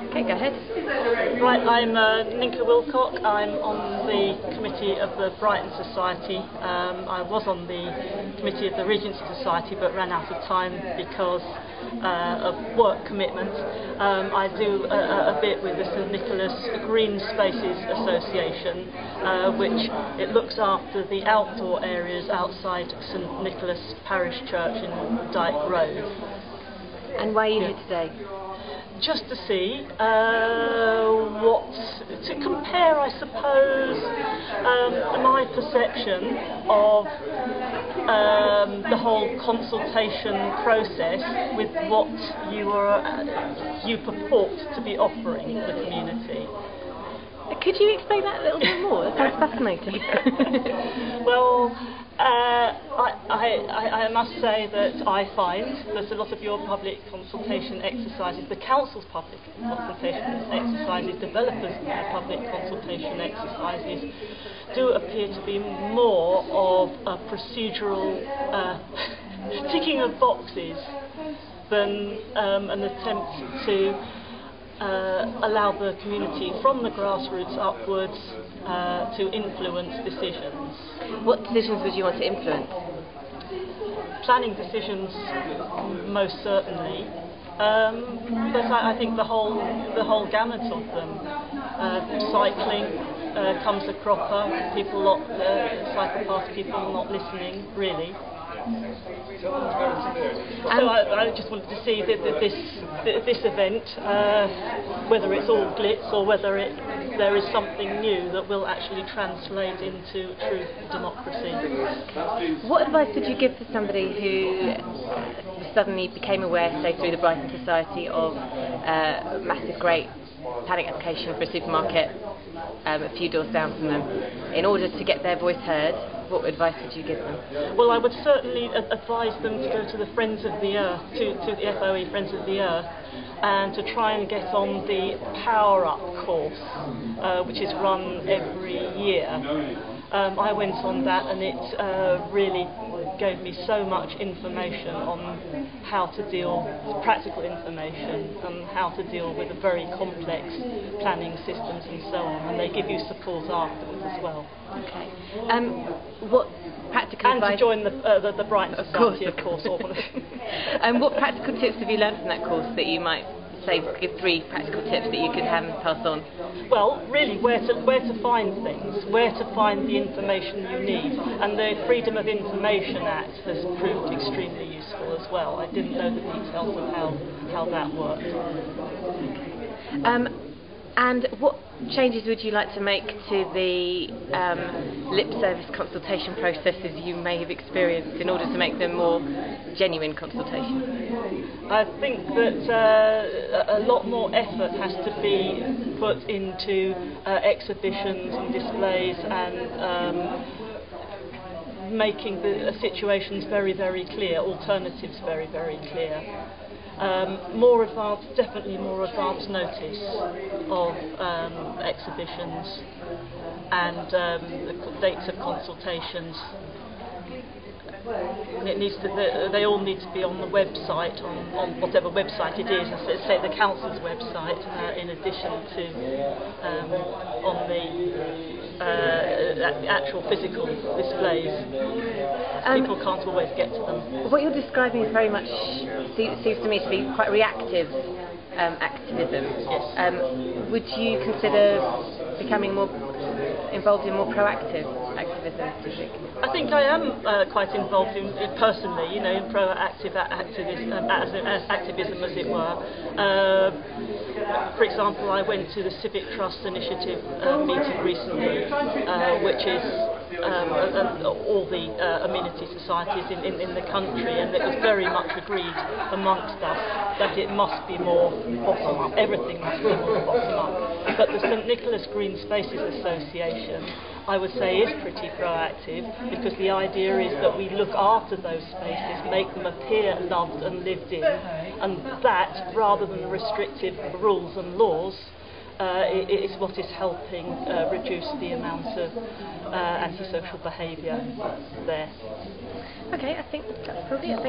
Okay, go ahead. Right, I'm Nicky Wilcock. I'm on the committee of the Brighton Society. I was on the committee of the Regents Society but ran out of time because of work commitments. I do a bit with the St Nicholas Green Spaces Association, which it looks after the outdoor areas outside St Nicholas Parish Church in Dyke Road. And why are you here today? Just to see to compare, I suppose, my perception of the whole consultation process with what you purport to be offering the community. Could you explain that a little bit more? That sounds fascinating. Well, I must say that I find that a lot of your public consultation exercises, the council's public consultation exercises, developers' public consultation exercises, do appear to be more of a procedural ticking of boxes than an attempt to allow the community from the grassroots upwards to influence decisions. What decisions would you want to influence? Planning decisions, most certainly, but I think the whole gamut of them. Cycling comes a cropper. People cycle past people not listening, really. So I just wanted to see that this event, whether it's all glitz or whether there is something new that will actually translate into true democracy. What advice would you give to somebody who suddenly became aware, say through the Brighton Society, of a massive, great planning application for a supermarket a few doors down from them? In order to get their voice heard, what advice would you give them? Well, I would certainly advise them to go to the Friends of the Earth, to the FOE Friends of the Earth, and to try and get on the Power Up course, which is run every year. I went on that, and it really gave me so much information on how to deal, practical information, and how to deal with the very complex planning systems and so on. And they give you support afterwards as well. Okay. What practical advice? And to join the Brighton Society, of course. What practical tips have you learned from that course that you might say, give 3 practical tips that you could pass on? Well, really, where to find things, where to find the information you need, and the Freedom of Information Act has proved extremely useful as well. I didn't know the details of how that worked. And what changes would you like to make to the lip service consultation processes you may have experienced in order to make them more genuine consultation? I think that a lot more effort has to be put into exhibitions and displays and making the situations very, very clear, alternatives very, very clear. Definitely more advanced notice of exhibitions and the dates of consultations. They all need to be on the website, on whatever website it is, say the council's website, in addition to on the actual physical displays. People can't always get to them. What you're describing is very much, seems to me to be quite reactive activism. Yes. Would you consider becoming more involved in more proactive activism, do you think? I think I am quite involved in personally, in proactive activism, as it were. For example, I went to the Civic Trust Initiative meeting recently, which is all the amenity societies in the country, and it was very much agreed amongst us that it must be more bottom up. Everything must be more bottom up. But the St Nicholas Green Spaces Association, I would say, is pretty proactive, because the idea is that we look after those spaces, make them appear loved and lived in, and that, rather than restrictive rules and laws, is what is helping reduce the amount of antisocial behaviour there. Okay, I think that's probably it.